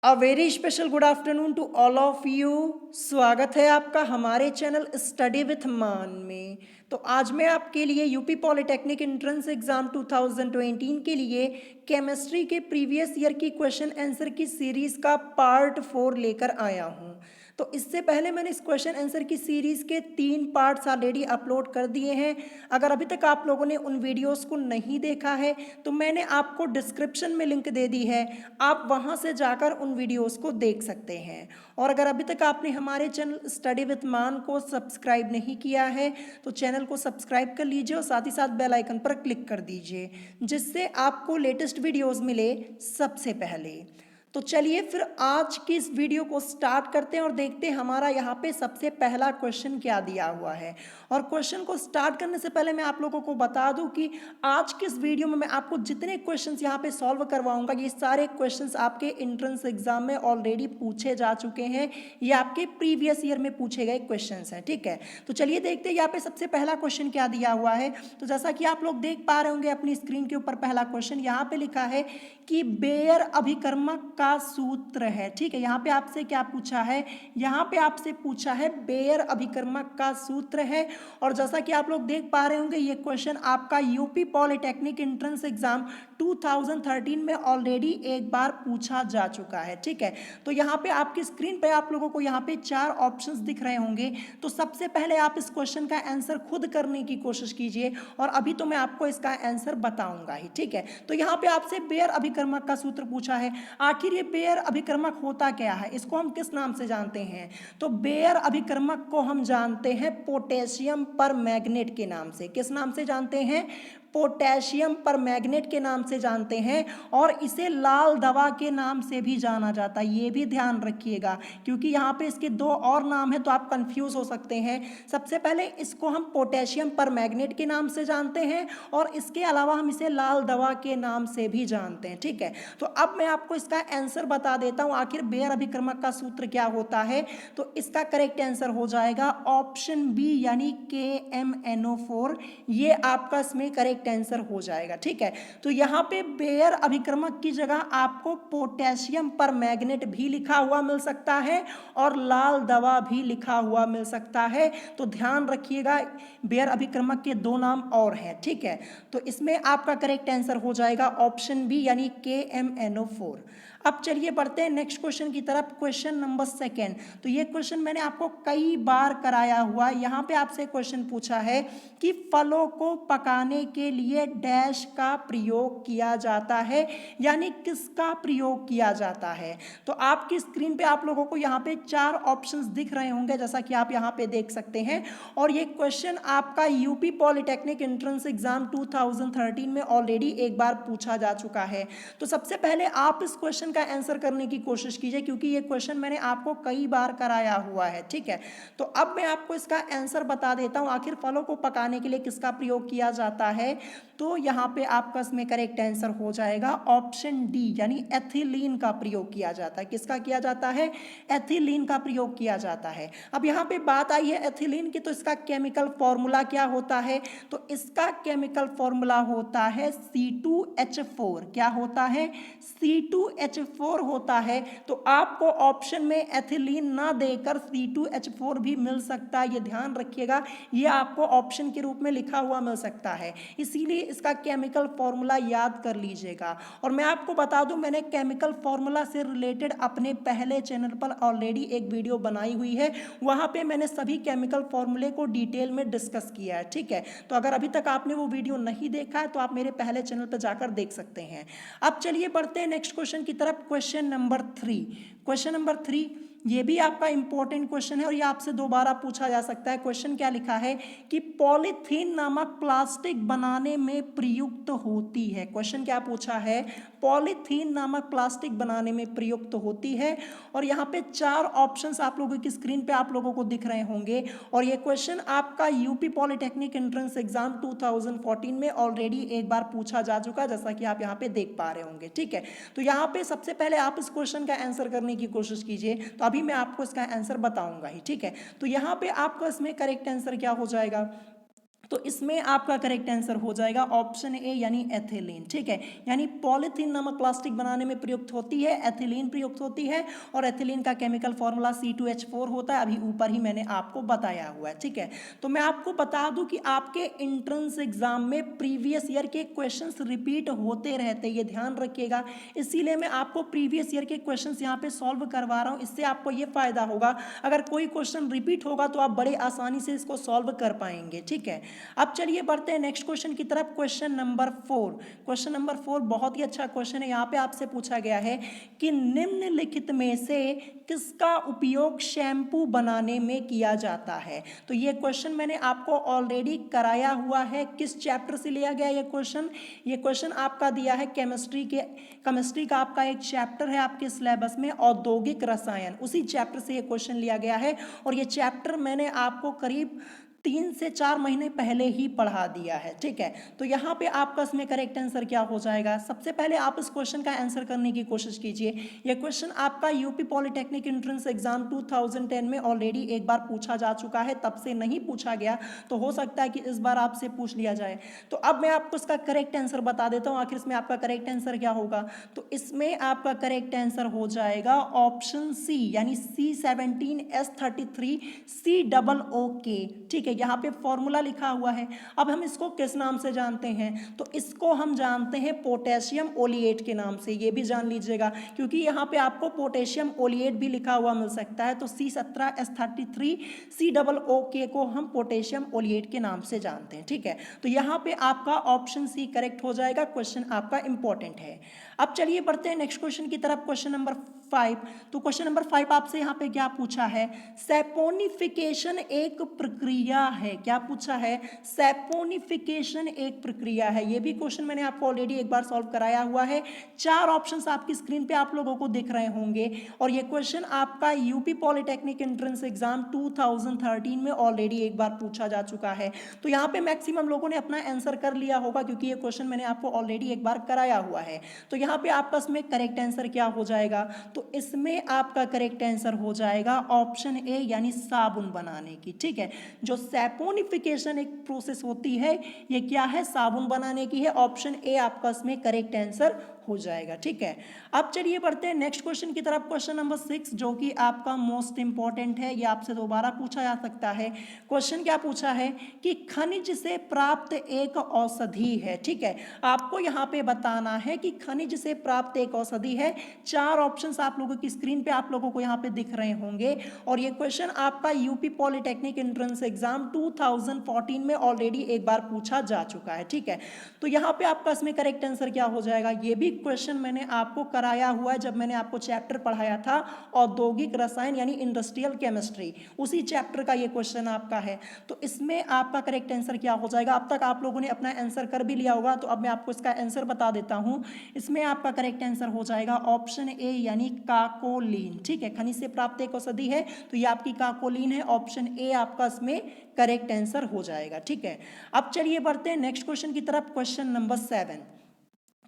A very special good afternoon to all of you. स्वागत है आपका हमारे चैनल स्टडी विथ मान में। तो आज मैं आपके लिए यूपी पॉलिटेक्निक एंट्रेंस एग्जाम 2020 के लिए केमिस्ट्री के प्रीवियस ईयर की क्वेश्चन आंसर की सीरीज़ का पार्ट 4 लेकर आया हूँ। तो इससे पहले मैंने इस क्वेश्चन आंसर की सीरीज़ के 3 पार्ट्स ऑलरेडी अपलोड कर दिए हैं। अगर अभी तक आप लोगों ने उन वीडियोस को नहीं देखा है तो मैंने आपको डिस्क्रिप्शन में लिंक दे दी है, आप वहां से जाकर उन वीडियोस को देख सकते हैं। और अगर अभी तक आपने हमारे चैनल स्टडी विथ मान को सब्सक्राइब नहीं किया है तो चैनल को सब्सक्राइब कर लीजिए और साथ ही साथ बेल आइकन पर क्लिक कर दीजिए, जिससे आपको लेटेस्ट वीडियोस मिले सबसे पहले। तो चलिए फिर आज की इस वीडियो को स्टार्ट करते हैं और देखते हैं हमारा यहाँ पे सबसे पहला क्वेश्चन क्या दिया हुआ है। और क्वेश्चन को स्टार्ट करने से पहले मैं आप लोगों को बता दूं कि आज की इस वीडियो में मैं आपको जितने क्वेश्चंस यहाँ पे सॉल्व करवाऊंगा ये सारे क्वेश्चंस आपके एंट्रेंस एग्जाम में ऑलरेडी पूछे जा चुके हैं। ये आपके प्रीवियस ईयर में पूछे गए क्वेश्चंस हैं, ठीक है। तो चलिए देखते हैं यहाँ पे सबसे पहला क्वेश्चन क्या दिया हुआ है। तो जैसा कि आप लोग देख पा रहे होंगे अपनी स्क्रीन के ऊपर पहला क्वेश्चन यहाँ पे लिखा है कि बेयर अभिकर्मक का सूत्र है, ठीक है। यहाँ पे आपसे क्या पूछा है, यहाँ पे आपसे पूछा है बेयर अभिकर्मक का सूत्र है। और जैसा कि आप लोग देख पा रहे होंगे ये क्वेश्चन आपका यूपी पॉलिटेक्निक एंट्रेंस एग्जाम 2013 में ऑलरेडी एक बार पूछा जा चुका है, ठीक है। तो यहाँ पे आपकी स्क्रीन पे आप लोगों को यहाँ पे 4 ऑप्शंस दिख रहे होंगे। तो सबसे पहले आप इस क्वेश्चन का आंसर खुद करने की कोशिश कीजिए और अभी तो मैं आपको इसका आंसर बताऊंगा ही, ठीक है। तो यहाँ पे आपसे बेयर अभिकर्मक का सूत्र पूछा है। आखिर ये बेयर अभिकर्मक होता क्या है, इसको हम किस नाम से जानते हैं? तो बेयर अभिकर्मक को हम जानते हैं पोटेशियम परमैंगनेट के नाम से। किस नाम से जानते हैं? पोटेशियम परमैंगनेट के नाम से जानते हैं। और इसे लाल दवा के नाम से भी जाना जाता है, ये भी ध्यान रखिएगा, क्योंकि यहाँ पे इसके 2 और नाम है तो आप कंफ्यूज हो सकते हैं। सबसे पहले इसको हम पोटेशियम परमैंगनेट के नाम से जानते हैं और इसके अलावा हम इसे लाल दवा के नाम से भी जानते हैं, ठीक है। तो अब मैं आपको इसका आंसर बता देता हूँ, आखिर बेयर अभिकर्मक का सूत्र क्या होता है। तो इसका करेक्ट आंसर हो जाएगा ऑप्शन बी, यानी KMnO4। ये आपका इसमें करेक्ट आंसर हो जाएगा, ठीक है। तो यहाँ पे बेयर अभिकर्मक की जगह आपको पोटेशियम परमैंगनेट भी लिखा हुआ मिल सकता है और लाल दवा भी लिखा हुआ मिल सकता है। तो ध्यान रखिएगा, बेयर अभिकर्मक के 2 नाम और हैं, ठीक है। तो इसमें आपका करेक्ट आंसर हो जाएगा ऑप्शन बी, यानी KMnO4। अब चलिए बढ़ते हैं नेक्स्ट क्वेश्चन की तरफ, क्वेश्चन नंबर 2। तो ये क्वेश्चन मैंने आपको कई बार कराया हुआ। यहाँ पे आपसे क्वेश्चन पूछा है कि फलों को पकाने के लिए डैश का प्रयोग किया जाता है, यानी किसका प्रयोग किया जाता है। तो आपकी स्क्रीन पे आप लोगों को यहाँ पे 4 ऑप्शंस दिख रहे होंगे, जैसा कि आप यहाँ पे देख सकते हैं। और ये क्वेश्चन आपका यूपी पॉलिटेक्निक एंट्रेंस एग्जाम 2013 में ऑलरेडी एक बार पूछा जा चुका है। तो सबसे पहले आप इस क्वेश्चन का आंसर करने की कोशिश कीजिए, क्योंकि ये क्वेश्चन मैंने आपको कई बार कराया हुआ है, ठीक है। तो अब मैं आपको इसका आंसर बता देता हूं, आखिर फलों को पकाने के लिए किसका प्रयोग किया जाता है। तो यहाँ पे आपका इसमें करेक्ट आंसर हो जाएगा ऑप्शन डी, यानी एथिलीन का प्रयोग किया जाता है। किसका किया जाता है? एथिलीन का प्रयोग किया जाता है। अब यहाँ पे बात आई है एथिलीन की, तो इसका केमिकल फॉर्मूला क्या होता है? तो इसका केमिकल फॉर्मूला होता है C2H4। क्या होता है? C2H4 होता है। तो आपको ऑप्शन में एथिलीन ना देकर C2H4 भी मिल सकता है, ये ध्यान रखिएगा। ये आपको ऑप्शन के रूप में लिखा हुआ मिल सकता है, इसीलिए इसका केमिकल फॉर्मूला याद कर लीजिएगा। और मैं आपको बता दूं, मैंने केमिकल फॉर्मूला से रिलेटेड अपने पहले चैनल पर ऑलरेडी एक वीडियो बनाई हुई है, वहां पे मैंने सभी केमिकल फॉर्मूले को डिटेल में डिस्कस किया है, ठीक है। तो अगर अभी तक आपने वो वीडियो नहीं देखा है तो आप मेरे पहले चैनल पर जाकर देख सकते हैं। अब चलिए बढ़ते हैं नेक्स्ट क्वेश्चन की तरफ, क्वेश्चन नंबर 3। क्वेश्चन नंबर 3 ये भी आपका इंपॉर्टेंट क्वेश्चन है और ये आपसे दोबारा पूछा जा सकता है। क्वेश्चन क्या लिखा है कि पॉलीथीन नामक प्लास्टिक बनाने में प्रयुक्त होती है। क्वेश्चन क्या पूछा है? पॉलीथीन नामक प्लास्टिक बनाने में प्रयुक्त होती है। और यहाँ पे 4 ऑप्शंस आप लोगों की स्क्रीन पे आप लोगों को दिख रहे होंगे। और ये क्वेश्चन आपका यूपी पॉलिटेक्निक एंट्रेंस एग्जाम 2014 में ऑलरेडी एक बार पूछा जा चुका है, जैसा कि आप यहाँ पे देख पा रहे होंगे, ठीक है। तो यहाँ पे सबसे पहले आप इस क्वेश्चन का आंसर करने की कोशिश कीजिए, तो अभी मैं आपको इसका आंसर बताऊंगा ही, ठीक है। तो यहाँ पे आपका इसमें करेक्ट आंसर क्या हो जाएगा? तो इसमें आपका करेक्ट आंसर हो जाएगा ऑप्शन ए यानी एथिलीन। ठीक है, यानी पॉलीथीन नामक प्लास्टिक बनाने में प्रयुक्त होती है, एथिलीन प्रयुक्त होती है और एथिलीन का केमिकल फॉर्मूला C2H4 होता है, अभी ऊपर ही मैंने आपको बताया हुआ है। ठीक है, तो मैं आपको बता दूं कि आपके एंट्रेंस एग्जाम में प्रीवियस ईयर के क्वेश्चंस रिपीट होते रहते, ये ध्यान रखिएगा, इसीलिए मैं आपको प्रीवियस ईयर के क्वेश्चंस यहाँ पे सॉल्व करवा रहा हूँ। इससे आपको ये फायदा होगा, अगर कोई क्वेश्चन रिपीट होगा तो आप बड़े आसानी से इसको सॉल्व कर पाएंगे। ठीक है, अब चलिए बढ़ते हैं नेक्स्ट क्वेश्चन की तरफ। क्वेश्चन नंबर 4, क्वेश्चन नंबर 4 बहुत ही अच्छा क्वेश्चन है। यहाँ पे आपसे पूछा गया है कि निम्नलिखित में से किसका उपयोग शैम्पू बनाने में किया जाता है। तो ये क्वेश्चन मैंने आपको ऑलरेडी कराया हुआ है। किस चैप्टर से लिया गया ये क्वेश्चन? ये क्वेश्चन आपका दिया है केमिस्ट्री का आपका एक चैप्टर है आपके सिलेबस में, औद्योगिक रसायन, उसी चैप्टर से ये क्वेश्चन लिया गया है। और ये चैप्टर मैंने आपको करीब 3 से 4 महीने पहले ही पढ़ा दिया है। ठीक है, तो यहाँ पे आपका इसमें करेक्ट आंसर क्या हो जाएगा? सबसे पहले आप इस क्वेश्चन का आंसर करने की कोशिश कीजिए। यह क्वेश्चन आपका यूपी पॉलिटेक्निक एंट्रेंस एग्जाम 2010 में ऑलरेडी एक बार पूछा जा चुका है, तब से नहीं पूछा गया, तो हो सकता है कि इस बार आपसे पूछ लिया जाए। तो अब मैं आपको इसका करेक्ट आंसर बता देता हूँ, आखिर इसमें आपका करेक्ट आंसर क्या होगा। तो इसमें आपका करेक्ट आंसर हो जाएगा ऑप्शन सी, यानी C17H33COO। ठीक है, यहाँ पे फॉर्मूला लिखा हुआ है। अब हम इसको किस नाम से जानते हैं? तो इसको हम जानते हैं पोटेशियम ओलिएट के नाम से, ये भी जान लीजिएगा, क्योंकि यहाँ पे आपको पोटेशियम ओलिएट भी लिखा हुआ मिल सकता है। तो C17H33COO को हम पोटेशियम ओलिएट के नाम से जानते हैं। ठीक है, तो यहाँ पे आपका ऑप्शन सी करेक्ट हो जाएगा। क्वेश्चन आपका इंपॉर्टेंट है। अब चलिए बढ़ते हैं नेक्स्ट क्वेश्चन की तरफ। क्वेश्चन नंबर 5, तो क्वेश्चन नंबर 5 आपसे यहाँ पे क्या पूछा है? सैपोनिफिकेशन एक प्रक्रिया है। क्या पूछा है? सैपोनिफिकेशन एक प्रक्रिया है। ये भी क्वेश्चन मैंने आपको ऑलरेडी एक बार सॉल्व कराया हुआ है। 4 ऑप्शंस आपकी स्क्रीन पे आप लोगों को दिख रहे होंगे और ये क्वेश्चन आपका यूपी पॉलिटेक्निक एंट्रेंस एग्जाम 2013 में ऑलरेडी एक बार पूछा जा चुका है। तो यहाँ पे मैक्सिमम लोगों ने अपना आंसर कर लिया होगा, क्योंकि ये क्वेश्चन मैंने आपको ऑलरेडी एक बार कराया हुआ है। तो यहाँ पे आपका इसमें करेक्ट आंसर क्या हो जाएगा? तो इसमें आपका करेक्ट आंसर हो जाएगा ऑप्शन ए, यानी साबुन बनाने की। ठीक है, जो सैपोनिफिकेशन एक प्रोसेस होती है, ये क्या है? साबुन बनाने की है। ऑप्शन ए आपका इसमें करेक्ट आंसर हो जाएगा। ठीक है, अब चलिए बढ़ते हैं नेक्स्ट क्वेश्चन की तरफ। क्वेश्चन नंबर 6, जो कि आपका मोस्ट इंपॉर्टेंट है, ये आपसे दोबारा पूछा जा सकता है। क्वेश्चन क्या पूछा है कि खनिज से प्राप्त एक औषधि है। ठीक है, आपको यहाँ पे बताना है कि खनिज से प्राप्त एक औषधि है। 4 ऑप्शंस आप लोगों की स्क्रीन पे आप लोगों को यहाँ पे दिख रहे होंगे और ये क्वेश्चन आपका यूपी पॉलिटेक्निक एंट्रेंस एग्जाम 2014 में ऑलरेडी एक बार पूछा जा चुका है। ठीक है, तो यहाँ पे आपका इसमें करेक्ट आंसर क्या हो जाएगा? ये भी क्वेश्चन मैंने आपको कराया हुआ है जब मैंने आपको चैप्टर पढ़ाया था औद्योगिक रसायन यानी इंडस्ट्रियल केमिस्ट्री, उसी चैप्टर का ये क्वेश्चन आपका है। तो इसमें आपका करेक्ट आंसर क्या हो जाएगा? अब तक आप लोगों ने अपना आंसर कर भी लिया होगा, तो अब मैं आपको इसका आंसर बता देता हूं। इसमें आपका करेक्ट आंसर हो जाएगा ऑप्शन ए, यानी काकोलिन। ठीक है, खनिज से प्राप्त एक औषधि है, तो ये आपकी काकोलिन है। ऑप्शन ए आपका इसमें करेक्ट आंसर हो जाएगा। ठीक है, अब चलिए बढ़ते हैं नेक्स्ट क्वेश्चन की तरफ। क्वेश्चन नंबर 7,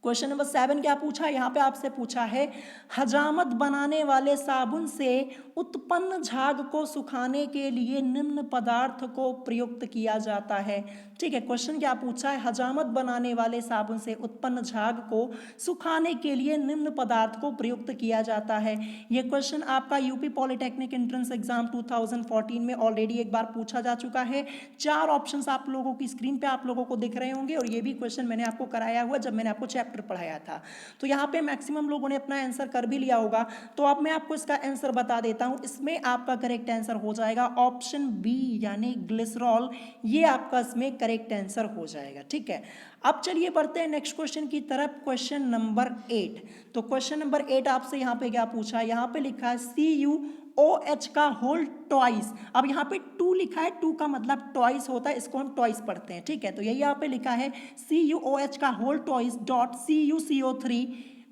क्वेश्चन नंबर 7 क्या पूछा? यहाँ पे आपसे पूछा है हजामत बनाने वाले साबुन से उत्पन्न झाग को सुखाने के लिए निम्न पदार्थ को प्रयुक्त किया जाता है। ठीक है, क्वेश्चन क्या पूछा है? हजामत बनाने वाले साबुन से उत्पन्न झाग को सुखाने के लिए निम्न पदार्थ को प्रयुक्त किया जाता है। ये क्वेश्चन आपका यूपी पॉलिटेक्निक एंट्रेंस एग्जाम 2014 में ऑलरेडी एक बार पूछा जा चुका है। 4 ऑप्शंस आप लोगों की स्क्रीन पे आप लोगों को दिख रहे होंगे और ये भी क्वेश्चन मैंने आपको कराया हुआ जब मैंने आपको चैप्टर पढ़ाया था। तो यहाँ पे मैक्सिमम लोगों ने अपना आंसर कर भी लिया होगा, तो अब मैं आपको इसका आंसर बता देता हूं। इसमें आपका करेक्ट आंसर हो जाएगा ऑप्शन बी, यानी ग्लिसरॉल। ये आपका इसमें करेक्ट आंसर हो जाएगा। ठीक है, अब चलिए बढ़ते हैं नेक्स्ट क्वेश्चन की तरफ। क्वेश्चन नंबर 8, तो क्वेश्चन नंबर 8 आपसे यहाँ पे क्या पूछा है? यहाँ पे लिखा है CuOH का होल ट्वाइस। अब यहाँ पे 2 लिखा है, 2 का मतलब ट्वाइस होता है, इसको हम ट्वाइस पढ़ते हैं। ठीक है, तो यही यहाँ पे लिखा है CuOH का whole twice dot CuCO3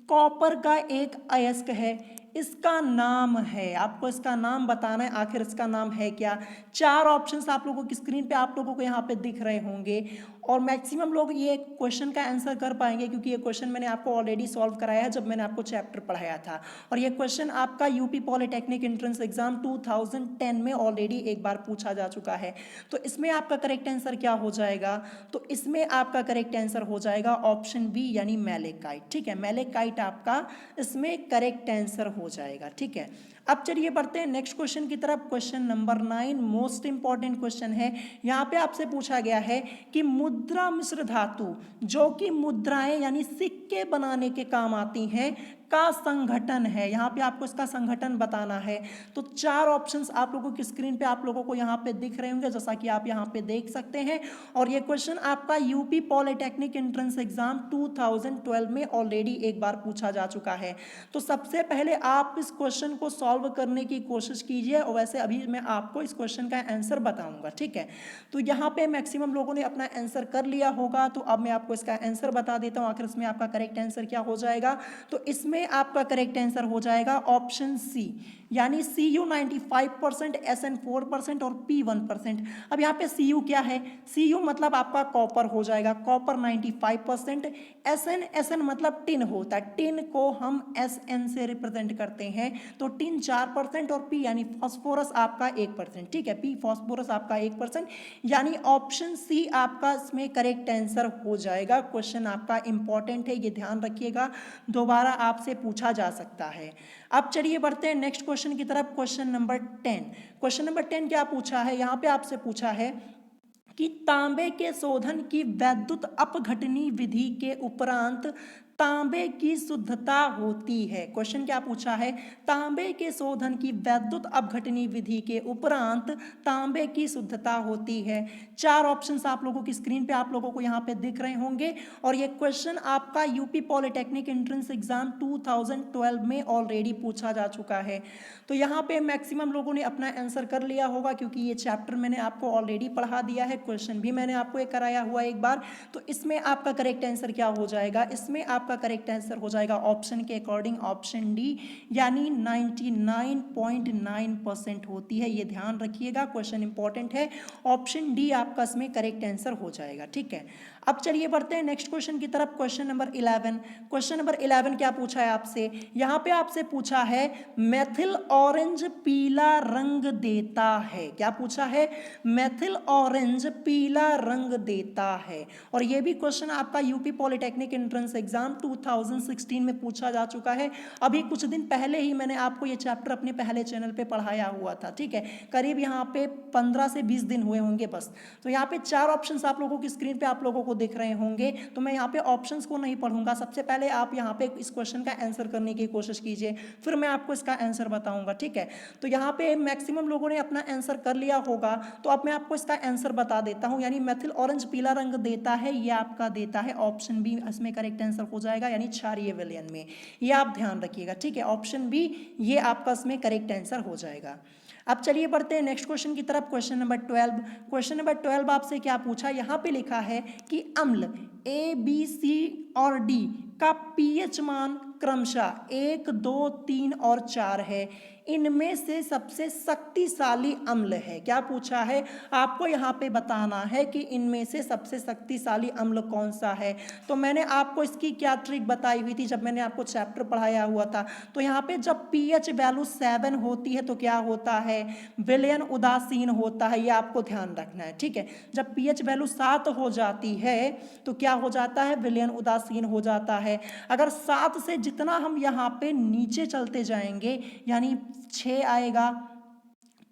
copper का एक अयस्क है। इसका नाम है, आपको इसका नाम बताना है, आखिर इसका नाम है क्या? 4 ऑप्शंस आप लोगों की स्क्रीन पे आप लोगों को यहाँ पे दिख रहे होंगे और मैक्सिमम लोग ये क्वेश्चन का आंसर कर पाएंगे क्योंकि ये क्वेश्चन मैंने आपको ऑलरेडी सॉल्व कराया है जब मैंने आपको चैप्टर पढ़ाया था। और ये क्वेश्चन आपका यूपी पॉलिटेक्निक एंट्रेंस एग्जाम 2010 में ऑलरेडी एक बार पूछा जा चुका है। तो इसमें आपका करेक्ट आंसर क्या हो जाएगा? तो इसमें आपका करेक्ट आंसर हो जाएगा ऑप्शन बी यानी मैलेकाइट। ठीक है, मैलेकाइट आपका इसमें करेक्ट आंसर हो जाएगा। ठीक है, अब चलिए बढ़ते हैं नेक्स्ट क्वेश्चन की तरफ। Question number 9 most important question है। यहाँ पे आपसे पूछा गया है कि मुद्रा मिश्र धातु जो कि मुद्राएं यानी सिक्के बनाने के काम आती हैं का संगठन है। यहाँ पे आपको इसका संगठन बताना है। तो 4 ऑप्शंस आप लोगों की स्क्रीन पे आप लोगों को यहाँ पे दिख रहे होंगे जैसा कि आप यहाँ पे देख सकते हैं। और ये क्वेश्चन आपका यूपी पॉलिटेक्निक एंट्रेंस एग्जाम 2012 में ऑलरेडी एक बार पूछा जा चुका है। तो सबसे पहले आप इस क्वेश्चन को सॉल्व करने की कोशिश कीजिए और वैसे अभी मैं आपको इस क्वेश्चन का आंसर बताऊंगा। ठीक है, तो यहाँ पे मैक्सिमम लोगों ने अपना आंसर कर लिया होगा। तो अब मैं आपको इसका आंसर बता देता हूँ आखिर इसमें आपका करेक्ट आंसर क्या हो जाएगा। तो इसमें आपका करेक्ट आंसर हो जाएगा ऑप्शन सी यानी Cu 95%, Sn 4% और P 1%। अब यहाँ पे Cu क्या है? Cu मतलब आपका कॉपर हो जाएगा, कॉपर 95%। Sn मतलब टिन होता है, टिन को हम Sn से रिप्रेजेंट करते हैं। तो टिन 4% और P यानी फॉस्फोरस आपका 1%। ठीक है, P फॉस्फोरस आपका 1% यानी ऑप्शन सी आपका इसमें करेक्ट आंसर हो जाएगा। क्वेश्चन आपका इंपॉर्टेंट है, ये ध्यान रखिएगा, दोबारा आपसे पूछा जा सकता है। अब चलिए बढ़ते हैं नेक्स्ट क्वेश्चन की तरफ। Question number 10। क्वेश्चन नंबर 10 क्या पूछा है? यहाँ पे आपसे पूछा है कि तांबे के शोधन की वैद्युत अपघटनी विधि के उपरांत तांबे की शुद्धता होती है। क्वेश्चन क्या पूछा है? तांबे के शोधन की वैद्युत अपघटनी विधि के उपरांत तांबे की शुद्धता होती है। 4 ऑप्शंस आप लोगों की स्क्रीन पे आप लोगों को यहाँ पे दिख रहे होंगे। और ये क्वेश्चन आपका यूपी पॉलिटेक्निक एंट्रेंस एग्जाम 2012 में ऑलरेडी पूछा जा चुका है। तो यहाँ पे मैक्सिमम लोगों ने अपना आंसर कर लिया होगा क्योंकि ये चैप्टर मैंने आपको ऑलरेडी पढ़ा दिया है, क्वेश्चन भी मैंने आपको एक कराया हुआ एक बार। तो इसमें आपका करेक्ट आंसर क्या हो जाएगा? इसमें आपका करेक्ट आंसर हो जाएगा ऑप्शन के अकॉर्डिंग ऑप्शन डी यानी 99.9% होती है। ये ध्यान रखिएगा, क्वेश्चन इंपॉर्टेंट है। ऑप्शन डी आपका इसमें करेक्ट आंसर हो जाएगा। ठीक है, अब चलिए बढ़ते हैं नेक्स्ट क्वेश्चन की तरफ। Question number 11। क्वेश्चन नंबर 11 क्या पूछा है आपसे? यहाँ पे आपसे पूछा है मेथिल ऑरेंज पीला रंग देता है। क्या पूछा है? मेथिल ऑरेंज पीला रंग देता है। और ये भी क्वेश्चन आपका यूपी पॉलिटेक्निक एंट्रेंस एग्जाम 2016 में पूछा जा चुका है। अभी कुछ दिन पहले ही मैंने आपको ये चैप्टर अपने पहले चैनल पे पढ़ाया हुआ था। ठीक है, करीब यहाँ पे 15 से 20 दिन हुए होंगे बस। तो यहाँ पे 4 ऑप्शंस आप लोगों की स्क्रीन पे आप लोगों को दिख रहे होंगे। तो मैं यहाँ पे ऑप्शंस को नहीं पढ़ूंगा, सबसे पहले आप यहाँ पे इस क्वेश्चन का आंसर करने की कोशिश कीजिए, फिर मैं आपको इसका आंसर बताऊंगा। ठीक है, तो यहाँ पे मैक्सिमम लोगों ने अपना आंसर कर लिया होगा। तो अब मैं आपको इसका आंसर बता देता हूँ, यानी मेथिल ऑरेंज पीला रंग देता है, ये आपका देता है ऑप्शन बी इसमें करेक्ट आंसर हो जाएगा, यानी क्षारीय विलयन में। ये आप ध्यान रखिएगा। ठीक है, ऑप्शन बी ये आपका इसमें करेक्ट आंसर हो जाएगा। अब चलिए बढ़ते हैं नेक्स्ट क्वेश्चन की तरफ। Question number 12। क्वेश्चन नंबर 12 आपसे क्या पूछा? यहाँ पे लिखा है कि अम्ल ए बी सी और डी का पीएच मान क्रमशः 1, 2, 3 और 4 है। इनमें से सबसे शक्तिशाली अम्ल है। क्या पूछा है? आपको यहाँ पे बताना है कि इनमें से सबसे शक्तिशाली अम्ल कौन सा है। तो मैंने आपको इसकी क्या ट्रिक बताई हुई थी जब मैंने आपको चैप्टर पढ़ाया हुआ था। तो यहाँ पे जब पीएच वैल्यू 7 होती है तो क्या होता है? विलयन उदासीन होता है, ये आपको ध्यान रखना है। ठीक है, जब पीएच वैल्यू 7 हो जाती है तो क्या हो जाता है? विलयन उदासीन हो जाता है। अगर 7 से जितना हम यहाँ पे नीचे चलते जाएंगे यानी 6 आएगा,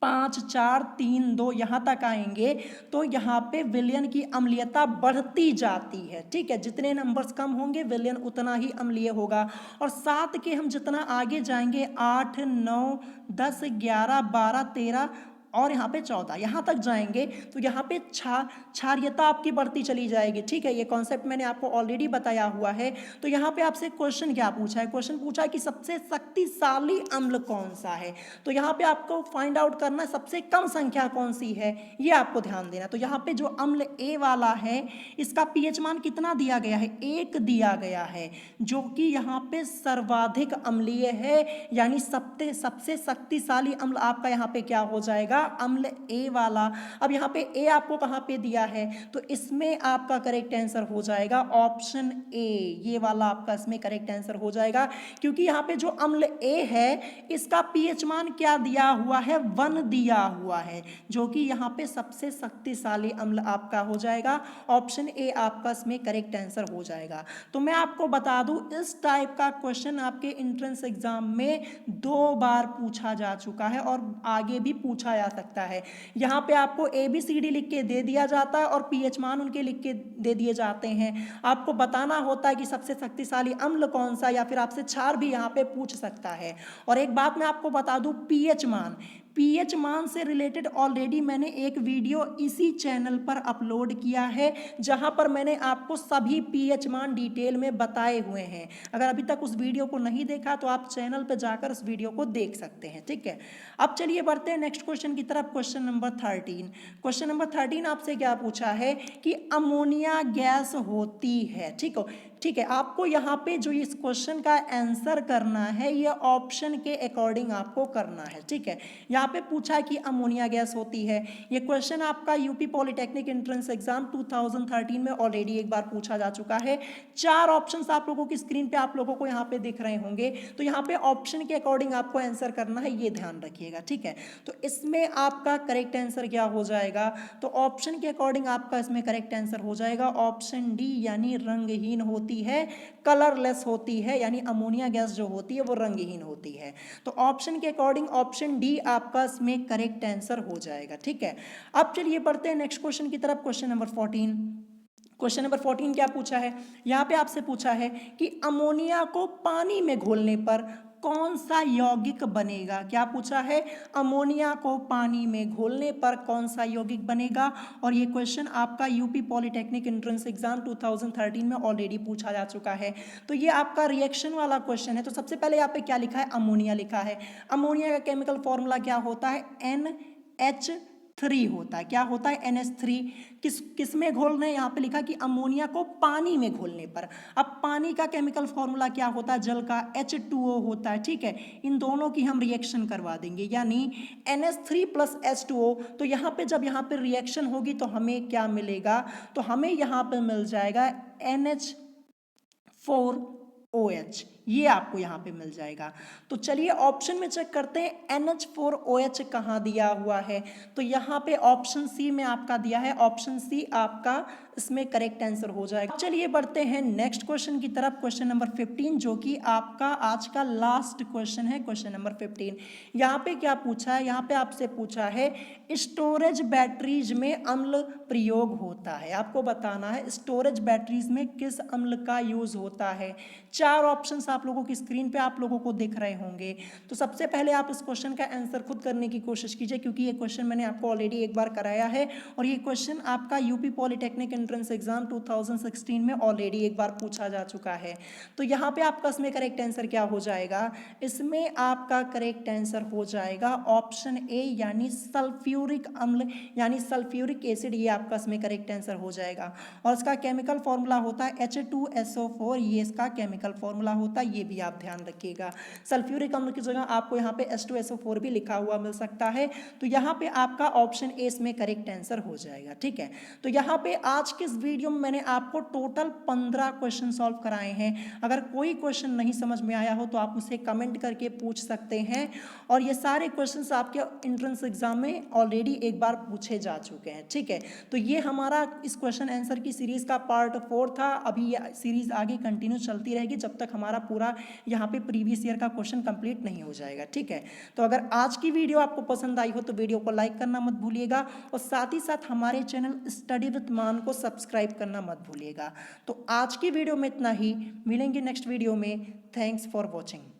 5, 4, 3, 2 यहाँ तक आएंगे तो यहाँ पे विलयन की अम्लीयता बढ़ती जाती है। ठीक है, जितने नंबर्स कम होंगे विलयन उतना ही अम्लीय होगा। और 7 के हम जितना आगे जाएंगे 8, 9, 10, 11, 12, 13 और यहाँ पे 14 यहाँ तक जाएंगे तो यहाँ पे क्षारीयता आपकी बढ़ती चली जाएगी। ठीक है, ये कॉन्सेप्ट मैंने आपको ऑलरेडी बताया हुआ है। तो यहाँ पे आपसे क्वेश्चन क्या पूछा है? क्वेश्चन पूछा है कि सबसे शक्तिशाली अम्ल कौन सा है। तो यहाँ पे आपको फाइंड आउट करना है सबसे कम संख्या कौन सी है, ये आपको ध्यान देना। तो यहाँ पे जो अम्ल ए वाला है इसका पीएच मान कितना दिया गया है? 1 दिया गया है, जो कि यहाँ पे सर्वाधिक अम्लीय है, यानी सबसे शक्तिशाली अम्ल आपका यहाँ पे क्या हो जाएगा? अम्ल ए वाला। अब यहाँ पे ए आपको कहाँ पे दिया है, तो इसमें आपका करेक्ट आंसर हो जाएगा ऑप्शन ए, ये वाला आपका इसमें करेक्ट आंसर हो जाएगा, क्योंकि यहाँ पे जो अम्ल ए है इसका पीएच मान क्या दिया हुआ है, 1 दिया हुआ है, जो कि यहाँ पे सबसे शक्तिशाली अम्ल आपका हो जाएगा। ऑप्शन ए आपका इसमें करेक्ट आंसर हो जाएगा। तो मैं आपको बता दूं, इस टाइप का क्वेश्चन आपके एंट्रेंस एग्जाम में 2 बार पूछा जा चुका है और आगे भी पूछा जा सकता है। यहाँ पे आपको ABCD लिख के दे दिया जाता है और पीएच मान उनके लिख के दे दिए जाते हैं। आपको बताना होता है कि सबसे शक्तिशाली अम्ल कौन सा, या फिर आपसे क्षार भी यहाँ पे पूछ सकता है। और एक बात मैं आपको बता दूं, पीएच मान से रिलेटेड ऑलरेडी मैंने एक वीडियो इसी चैनल पर अपलोड किया है, जहां पर मैंने आपको सभी पीएच मान डिटेल में बताए हुए हैं। अगर अभी तक उस वीडियो को नहीं देखा तो आप चैनल पर जाकर उस वीडियो को देख सकते हैं, ठीक है। अब चलिए बढ़ते हैं नेक्स्ट क्वेश्चन की तरफ। Question number 13। क्वेश्चन नंबर 13 आपसे क्या पूछा है कि अमोनिया गैस होती है, ठीक है। आपको यहाँ पे जो इस क्वेश्चन का आंसर करना है ये ऑप्शन के अकॉर्डिंग आपको करना है, ठीक है। यहाँ पे पूछा है कि अमोनिया गैस होती है। ये क्वेश्चन आपका यूपी पॉलिटेक्निक एंट्रेंस एग्जाम 2013 में ऑलरेडी एक बार पूछा जा चुका है। 4 ऑप्शंस आप लोगों की स्क्रीन पे आप लोगों को यहाँ पे दिख रहे होंगे, तो यहाँ पे ऑप्शन के अकॉर्डिंग आपको आंसर करना है, ये ध्यान रखिएगा, ठीक है। तो इसमें आपका करेक्ट आंसर क्या हो जाएगा, तो ऑप्शन के अकॉर्डिंग आपका इसमें करेक्ट आंसर हो जाएगा ऑप्शन डी, यानी रंगहीन होती है, कलरलेस होती है, यानी अमोनिया गैस जो होती है वो रंगहीन होती है। तो ऑप्शन के अकॉर्डिंग ऑप्शन डी आपका इसमें करेक्ट आंसर हो जाएगा, ठीक है। अब चलिए बढ़ते हैं नेक्स्ट क्वेश्चन की तरफ। Question number 14। क्वेश्चन नंबर 14 क्या पूछा है, यहाँ पे आपसे पूछा है कि अमोनिया को पानी में घोलने पर कौन सा यौगिक बनेगा। क्या पूछा है, अमोनिया को पानी में घोलने पर कौन सा यौगिक बनेगा। और ये क्वेश्चन आपका यूपी पॉलिटेक्निक एंट्रेंस एग्जाम 2013 में ऑलरेडी पूछा जा चुका है। तो ये आपका रिएक्शन वाला क्वेश्चन है। तो सबसे पहले यहाँ पे क्या लिखा है, अमोनिया लिखा है। अमोनिया का केमिकल फॉर्मूला क्या होता है, NH3 होता है। क्या होता है, NH3। किस में घोलना है, यहाँ पे लिखा कि अमोनिया को पानी में घोलने पर। अब पानी का केमिकल फॉर्मूला क्या होता है, जल का H2O होता है, ठीक है। इन दोनों की हम रिएक्शन करवा देंगे, यानी NH3 + H2O। तो यहाँ पे जब यहाँ पे रिएक्शन होगी तो हमें क्या मिलेगा, तो हमें यहाँ पे मिल जाएगा NH4OH, ये आपको यहाँ पे मिल जाएगा। तो चलिए ऑप्शन में चेक करते हैं NH4OH कहाँ दिया हुआ है। तो यहाँ पे ऑप्शन सी में आपका दिया है, ऑप्शन सी आपका इसमें करेक्ट आंसर हो जाएगा। चलिए बढ़ते हैं नेक्स्ट क्वेश्चन की तरफ। क्वेश्चन नंबर 15, जो कि आपका आज का लास्ट क्वेश्चन है। क्वेश्चन नंबर 15 यहाँ पे क्या पूछा है, यहाँ पे आपसे पूछा है स्टोरेज बैटरीज में अम्ल प्रयोग होता है। आपको बताना है स्टोरेज बैटरीज में किस अम्ल का यूज होता है। 4 ऑप्शंस आप लोगों की स्क्रीन पे आप लोगों को दिख रहे होंगे। तो सबसे पहले आप इस क्वेश्चन का आंसर खुद करने की कोशिश कीजिए, क्योंकि ये क्वेश्चन मैंने आपको ऑलरेडी एक बार कराया है और ये क्वेश्चन आपका यूपी पॉलिटेक्निक एंट्रेंस एग्जाम 2016 में ऑलरेडी एक बार पूछा जा चुका है। तो यहाँ पे आपका इसमें करेक्ट आंसर क्या हो जाएगा, इसमें आपका करेक्ट आंसर हो जाएगा ऑप्शन ए, यानी सल्फ्यूरिक अम्ल, यानी सल्फ्यूरिक एसिड, ये आपका इसमें करेक्ट आंसर हो जाएगा। और इसका केमिकल फॉर्मूला होता है H2SO4, ये इसका केमिकल फॉर्मूला होता है, ये भी आप ध्यान रखिएगा। सल्फ्यूरिक अम्ल की जगह आपको यहाँ पे H2SO4 भी लिखा हुआ मिल सकता है। तो यहाँ पे आपका ऑप्शन ए इसमें करेक्ट आंसर हो जाएगा, ठीक है। तो यहाँ पे आज के इस वीडियो में मैंने आपको टोटल 15 क्वेश्चन सॉल्व कराए हैं। अगर कोई क्वेश्चन नहीं समझ में आया हो तो आप मुझसे कमेंट करके पूछ सकते हैं। और ये सारे क्वेश्चंस आपके एंट्रेंस एग्जाम में ऑलरेडी एक बार पूछे जा चुके हैं, ठीक है। तो ये हमारा इस क्वेश्चन आंसर की सीरीज का पार्ट 4 था। अभी ये सीरीज आगे कंटिन्यू चलती रहेगी जब तक हमारा पूरा यहाँ पे प्रीवियस ईयर का क्वेश्चन कंप्लीट नहीं हो जाएगा, ठीक है। तो अगर आज की वीडियो आपको पसंद आई हो तो वीडियो को लाइक करना मत भूलिएगा और साथ ही साथ हमारे चैनल स्टडी विथ मान को सब्सक्राइब करना मत भूलिएगा। तो आज की वीडियो में इतना ही, मिलेंगे नेक्स्ट वीडियो में। Thanks for watching.